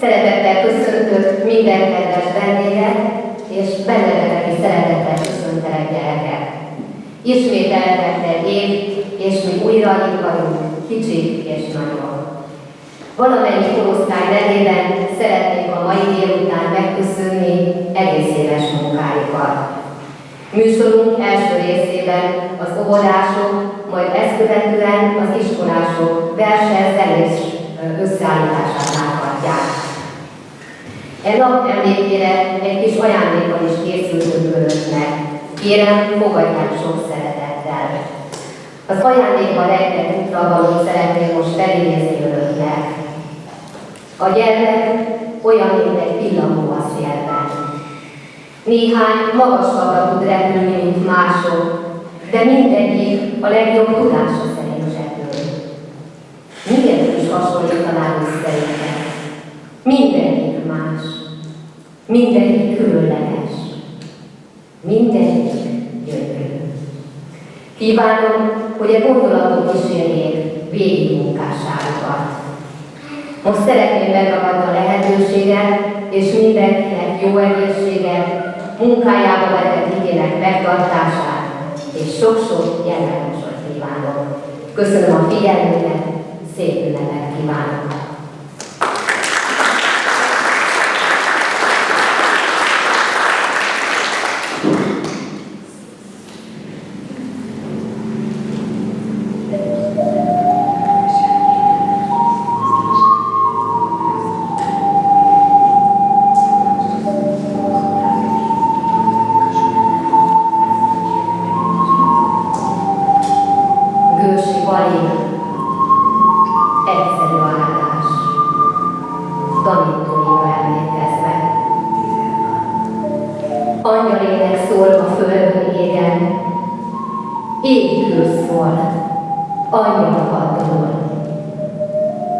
Szeretettel köszöntök minden kedves vendéget, és bennetek is szeretettel köszöntelek, gyerekek. Ismét eltelt egy év, és mi újra itt vagyunk, kicsik és nagyok. Valamennyi korosztály nevében szeretnék a mai délután megköszönni egész éves munkájukat. Műsorunk első részében az óvodások, majd ezt követően az iskolások versenyzenés összeállítását láthatják. E nap emlékére egy kis ajándékkal is készültünk önöknek. Kérem, fogadják sok szeretettel. Az ajándékban rejtett útravalót szeretném most felidézni önöknek. A gyermek olyan, mint egy pillangó a szélben. Néhány magasabbra tud repülni, mint mások, de mindegyik a legjobb tudása szerint repül. Miért is hasonlítanánk szerintem? Mindegyik más, mindegyik különleges, mindegyik gyönyörű. Kívánom, hogy a gondolatok kísérjék végig munkásságokat. Most szeretném megragadni a lehetőséget, és mindenkinek jó egészséget, munkájába vetett igének megtartását, és sok-sok jelentősort kívánok. Köszönöm a figyelmüket, szép ünnepet kívánok!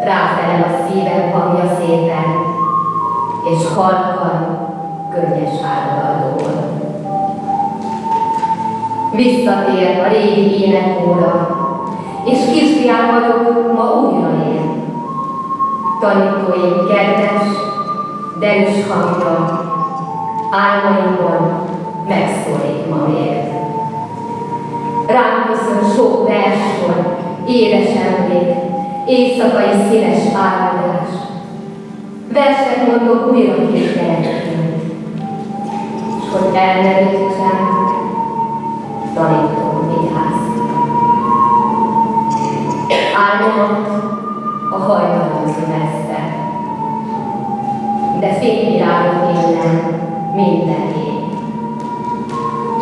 Ráfelel a szívem hangja szépen, és halkan, könnyes áldaldól. Visszatér a régi énekóra, és kisfiám vagyok, ma újra él. Tanítóim kedves, derűs hangja, álmaimban megszólít ma még. Rám köszön sok verssor, édes emlék, éjszakai színes álmodás. Verset mondok újra kis gyerekként, s hogy elnevítsem, tanítom vigyáz. Álmomat a hajnalon színezte, de fényvirágok innen minden év.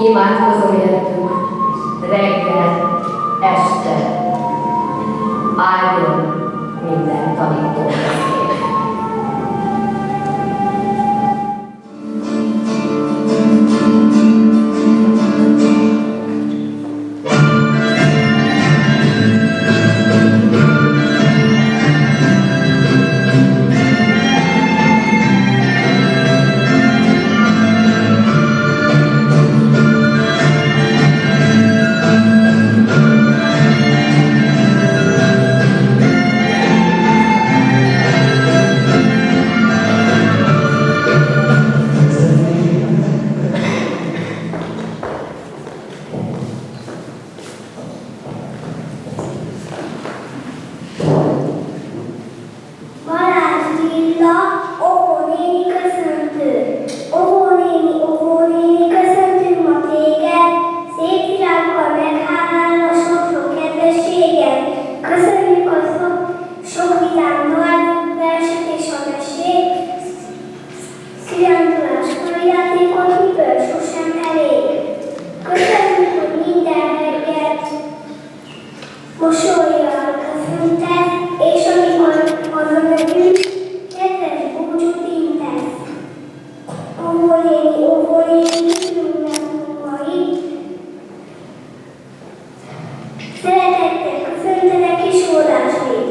Imádkozom értük reggel, este, áldjon minden tanító beszél. Szeretettel köszöntelek és óvodásvéd!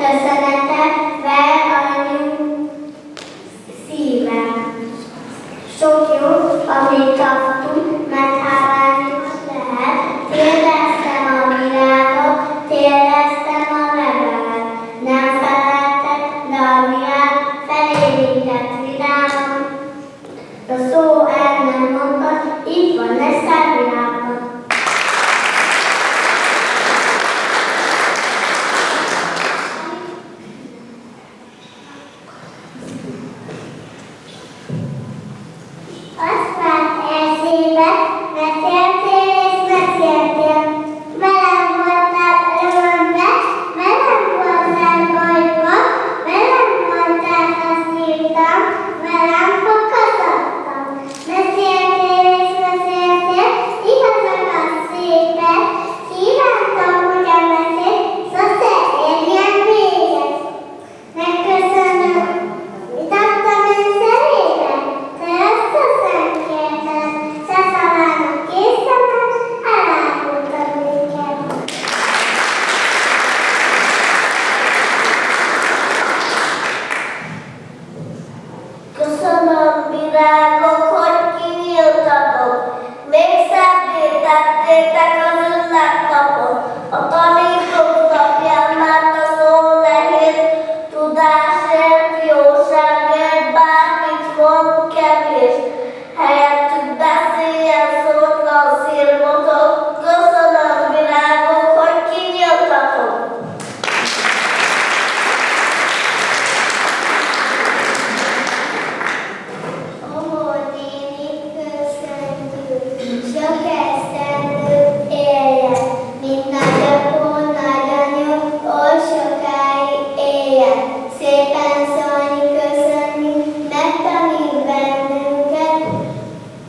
köszönetet ver anyu szívem. Sok jó, amit kaptunk, mert hálálni lehet. Térdeztem a világot, térdeztem a levelet. Nem feleltek, de a világ felérintett vidámon. A szó el nem mondta, itt van leszel világban. Azt vált eszébe, beszéltél és beszéltél. Velem voltál örömben, velem voltál bajban, velem voltál, ha szívtam, velem fokozottam. Beszéltél és beszéltél, igazokat szépet, kívántam, hogy a beszéd sose érjen véget. Megköszönöm, mit adtam ön szemébe, te összeszem kérted, se szavának készemet, elállultam őket. Köszönöm, virágok, hogy kinyíltatok, még szebbé tettétek az ünnepnapot. A tanítók napján már a szó nehéz, tudásért, jóságért, bármit mond kevés. Helyettük beszéljen szótlan szírmotok, köszönöm, virágok, hogy kinyíltatok. Amor néni, köszöntünk, sok esztendőt éljen, mint nagyapó, nagyanyó, oly sokáig éljen. Szépen szólni, köszönni, megtanít bennünket,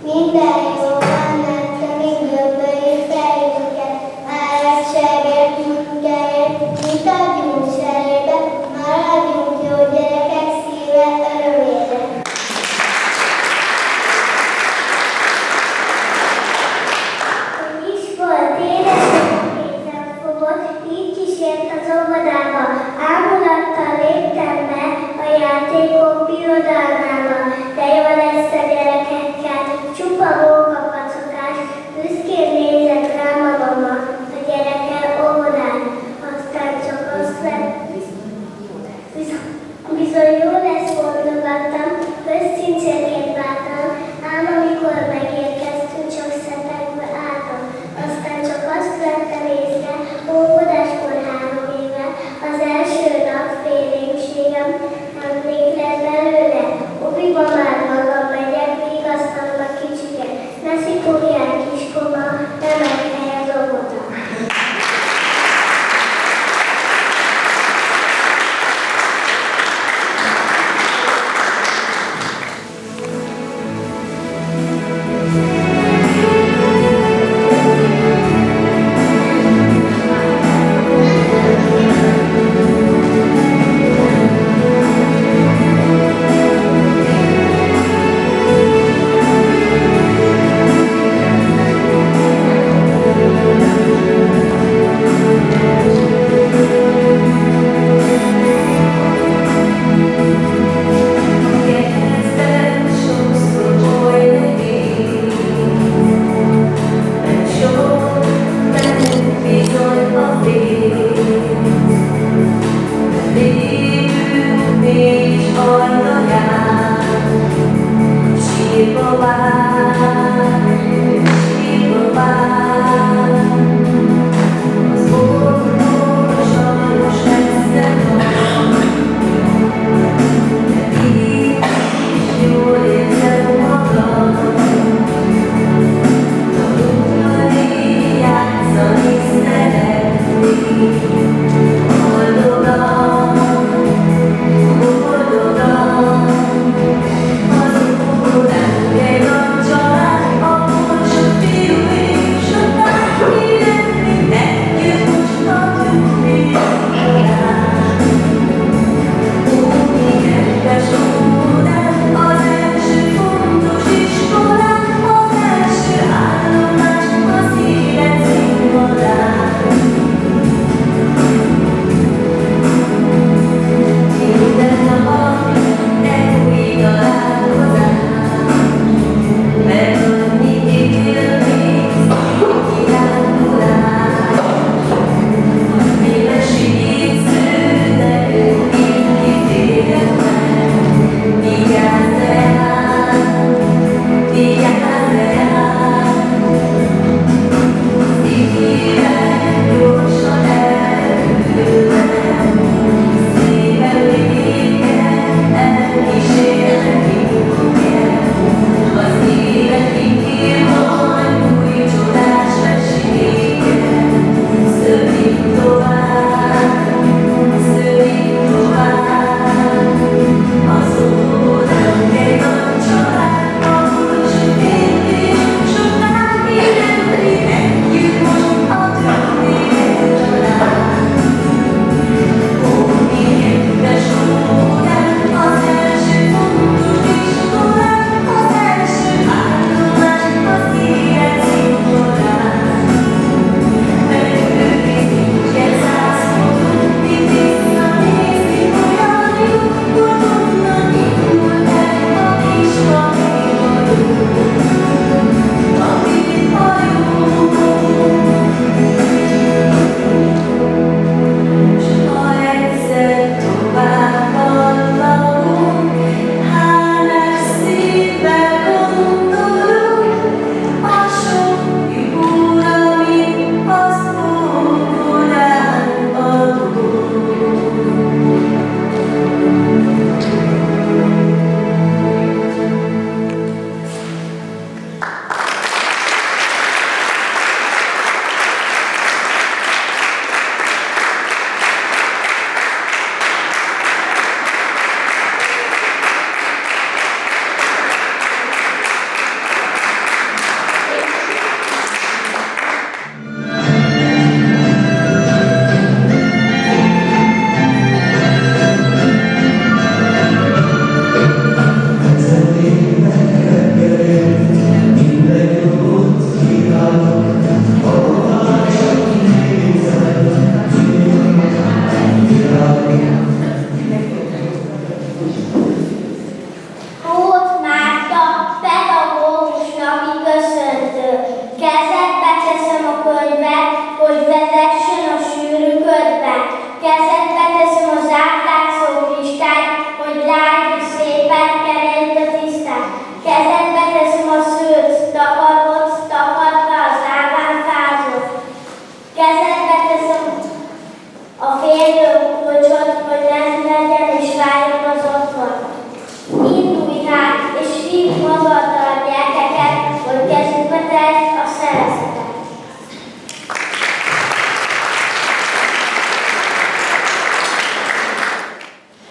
minden jóban megtanít gömbölyű fejünket. Állatságért, munkáért, mit adjunk cserébe, maradjunk jó gyerekek szíve örömére. Is volt édesem, kézen fogott, így kísért az óvodába. Ámulattal léptem be a játékok birodalmába. De jó lesz a gyerekekkel, csupa mókakacokás, büszkén nézett rám a mama, a gyerekel óvodán. Aztán csak azt lett, bizony jó lesz, mondogattam, közcincérként vártam, ám amikor megérkeztünk, csak szetekbe álltam. Aztán csak azt vettem észre, óvodáskor 3 éve, az első nap félénkségem emlék lett belőle. Oviba már magam megyek, vigasztalva kicsiket, ne szipogják kiskoma, remek hely az óvoda.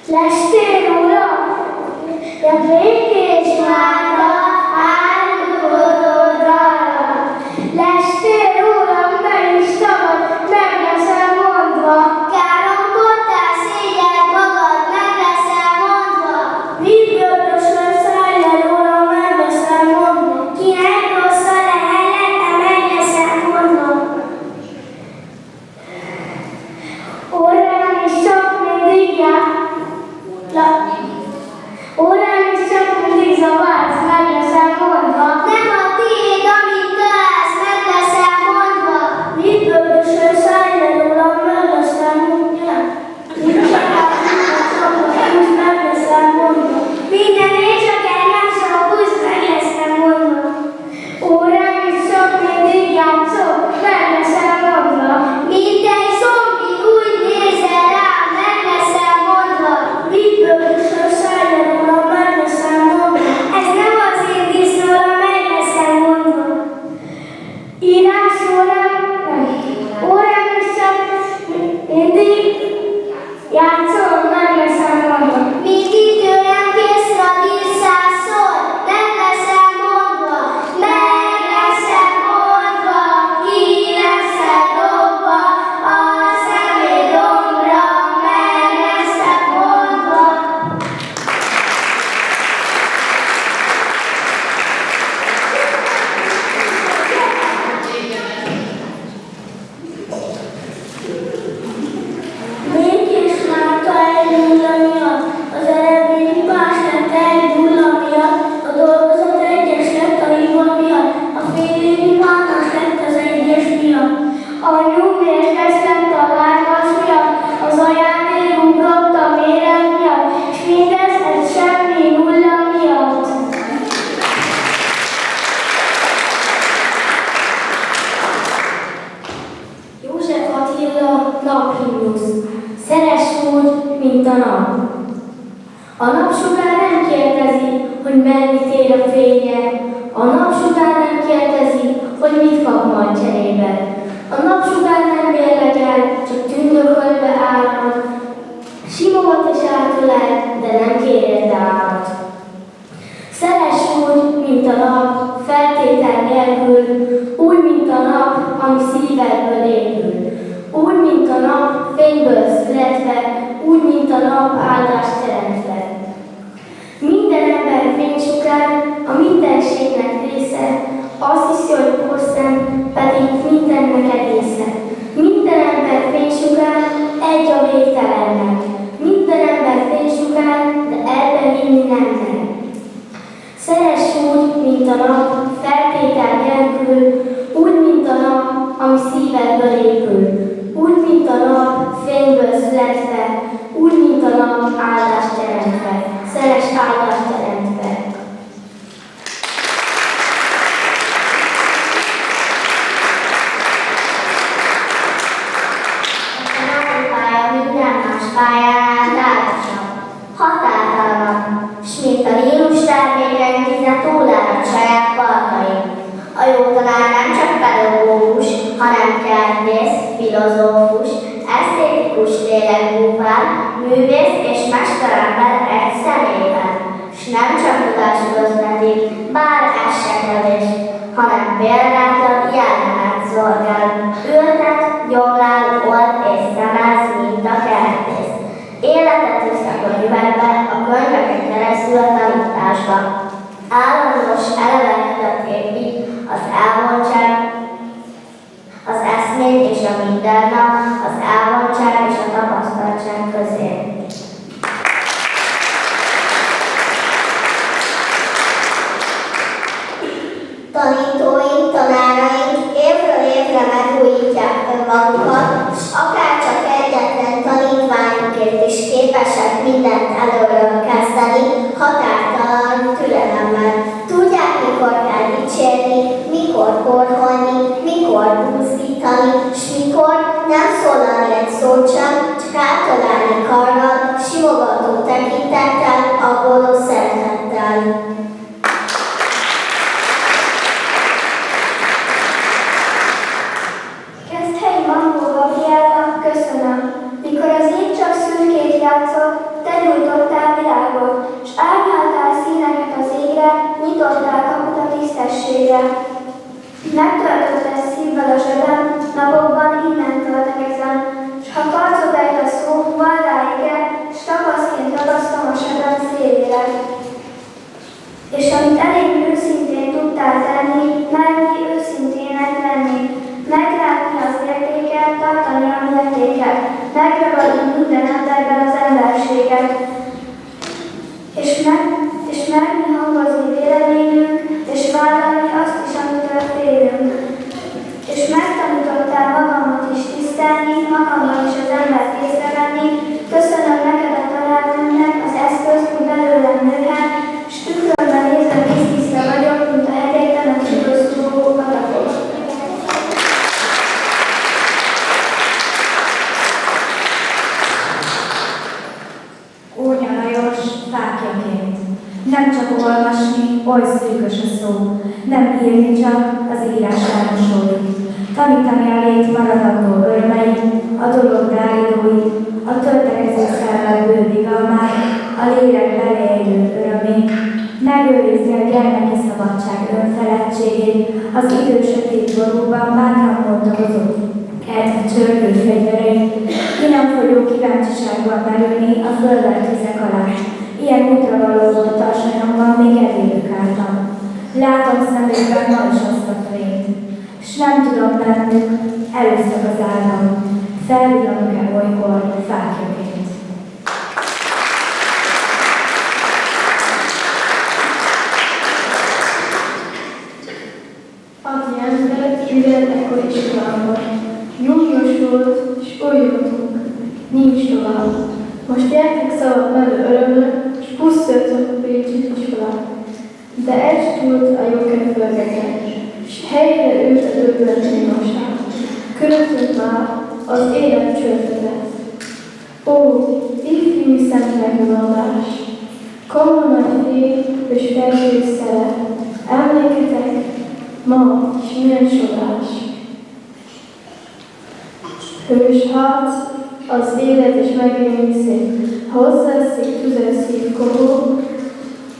Lestél, uram? Ja, békés várda, álmodod rá. Lestél, uram, ne is szabad, meg leszel mondva. Káromkodtál, szégyeld magad, meg leszel mondva. Vígböldösön szállj le róla, meg leszel mondva. Kinek rossz a lehelete, meg leszel mondva. Órán is csak mindig jár. Órán is csak mindig zavarsz, meg leszel mondva. Nem a tiéd, amit találsz, meg leszel mondva. Vígböldösön szállj le róla, meg leszel mondva. Nincsen húsz, meg leszel mondva. Mindenért csak engem szakúsz, meg leszel mondva. Órán is csak mindig játszol, meg leszel mondva. Minden zombi úgy nézel rám, meg leszel mondva. Vígböldösön szállj le róla, meg leszel mondva. Ez nem az én disznóra, meg leszel mondva. Írás órán is csak mindig játszol, meg leszel mondva. Mindig tőlem készre írszázszor, meg leszel mondva. Meg leszel mondva, ki leszel dobva, a személydomra, meg leszel mondva. Békés várta egy nulla miatt, az eredmény hibás lett egy nulla miatt, a dolgozat egyes lett a hiba miatt, a fél év hibános lett az egyes miatt. A nyúl mérges lett a hármas miatt, az ajándék ugrott a méret miatt, s mindez egy semmi nulla miatt. József Attila naphimnusz. Szeress úgy, mint a nap. A napsugár nem kérdezi, hogy mennyit ér a fénye. A napsugár nem kérdezi, hogy mit kap majd cserébe. A napsugár nem mérlegel, csak tündökölve árad. Simogat és átölel, de nem kér érte árat. Szeress úgy, mint a nap, feltétel nélkül, úgy, mint a nap, ami szívedből épül. Úgy, mint a nap, fényből születve, úgy, mint a nap, áldást teremtve. Minden ember fénysugár, a mindenségnek része, azt hiszi, hogy porszem, pedig mindennek egésze. Minden ember fénysugár, egy a végtelennek. Minden ember fénysugár, de ebben hinni nem mer. Szeress úgy, mint a nap, feltétel nélkül, úgy, mint a nap, ami szívedből épül. Úgy, mint a nap, fényből születve, úgy, mint a nap, áldást teremtve. Szeress áldást teremtve. A napi pálya minden más pályánál dárosabb, határtalan, s mint a Nílus termékeny vize túlárad saját partain. A jó tanár nem csak pedagógus, hanem kertész, filozófus, esztétikus lélekbúvár, művész és mesterember egy személyben. S nem csak tudást közvetik, bár ez se kevés, hanem példát ad, jellemet szolgál. Ültet, gyomlál, old és szemez, mint a kertész. Életet visz a könyvekbe, a könyveken keresztül a tanításba. Állandós elevenetet épít az elvontság, az eszmény és a mindennap, az elvontság és a tapasztaltság közé. Tanítóink, tanáraink évről évre megújítják önmagukat, és akárcsak egyetlen tanítványukért is képesek mindent előről kezdeni, határtalan türelemmel. Tudják, mikor kell dicsérni, mikor korholni, mikor búzítani, s mikor nem szólani egy szót sem, csak átölelni karral, simogató tekintettel, aggódó szeretettel. Köszönöm. Mikor az ég csak szürkét játszott, te nyújt fákjaként. Nem csak olvasni, oly szűkös a szó, nem írni csak, az írás elmosódik. Tanítani a lét maradandó örmei, a dolog ráidói, a töltekező szellem bővigalmát, a lélek beleélő örömét, megőrizni a gyermeki szabadság önfeledtségét, az idő sötét borúban bátran boldogozott kert csörgő fegyvereit, ki nem fogyó kíváncsiságban merülni a földelt vizek alá. Ilyen útra való volt tarsanyomban, még eléjük álltam. Látom szemükben ma is azt a fényt, s nem tudom bennük, először az állam, felvillanok-e olykor fákjaként. Adjánszert ügyelt ekkor iskolában. Június volt, s oly jöttünk. Nincs tovább. Most gyertek szabad mellő örömök, s pusztöltök Pécsi iskolát. De egy túlt a jókedv fölgetek, s helyre ült a döbbent némaság. Körülöttünk már az élet csörtetett. Ó, ifjú szent megvonulás! Komoly nagy fény és felső szere. Emléketek, ma is milyen csodás! Hős harc, az élet és megélni szép. Ha hozzászik tüzes szív kohó,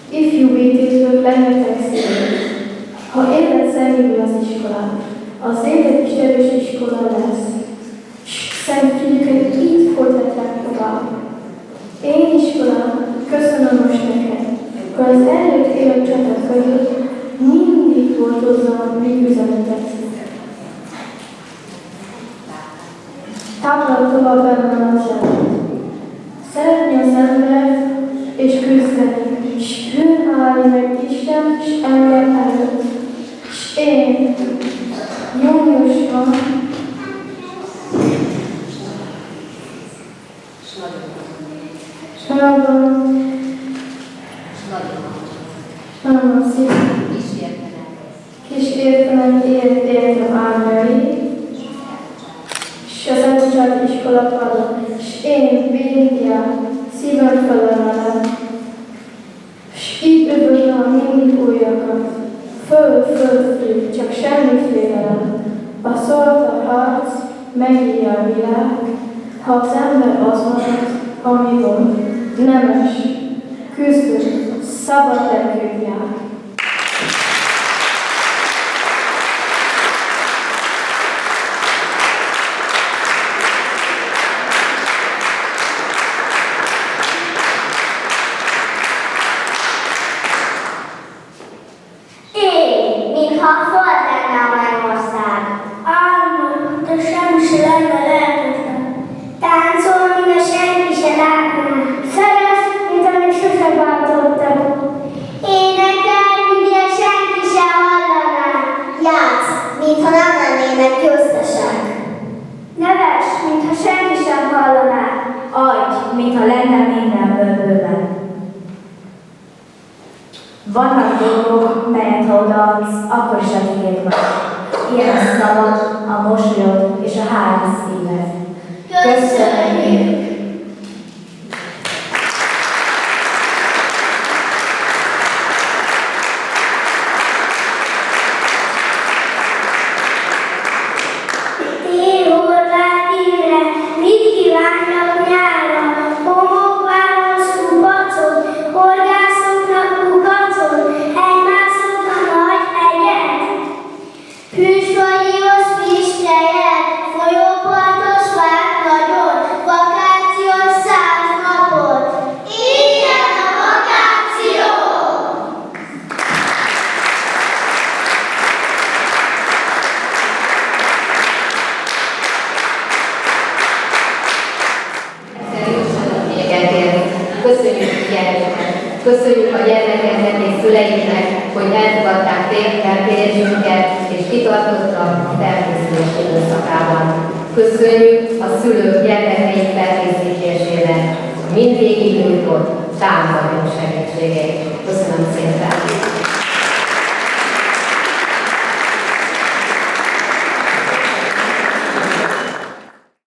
ifjú bététől lennetek szép. Ha élet személyül az iskolát, az élet is erős iskola lesz. Szent fiúket így folytatják tovább. Én iskolám, köszönöm most neked, hogy az előtt élő csapat között mindig volt hozzám még üzenetet. Táplál tovább bennem az jelet. Szeretni az embert és küzdeni, s hűn állni meg Isten és ember előtt. S én, júniusban, nagyon szépen kísértelen értem álmai, s az elbocsát iskola padon, s én béndiák szívem felemelem, s itt üdvözlöm mindig újakat, föl, csak semmi félelem. A szólt a harc, megírja a világ, ha az ember az marad, ami volt, nemes, küzdő, szabad lelkűjár. Mintha föld lenne a mennyország. Álmodom, de semmi se lenne lehetetlen. Táncol, mint a senki se látná. Szeres, mint amit sose váltottam. Énekel, mint a senki se hallaná. Játsz, mintha nem lennének győztesek. Neves, mintha senki sem hallaná. Adj, mintha lenne mindenből bőven. Vannak dolgok, melyet ha odaadsz, akkor is a tiéd van. Ilyen a szavad, a mosolyod és a hálás szíved. Köszönjük! Köszönjük a gyermekeknek és szüleiknek, hogy elfogadták felkérésünket és kitartottak a felkészülés időszakában. Köszönjük a szülők gyermekeik felkészítésére mindig nyújtott támogató segítségét. Köszönöm szépen!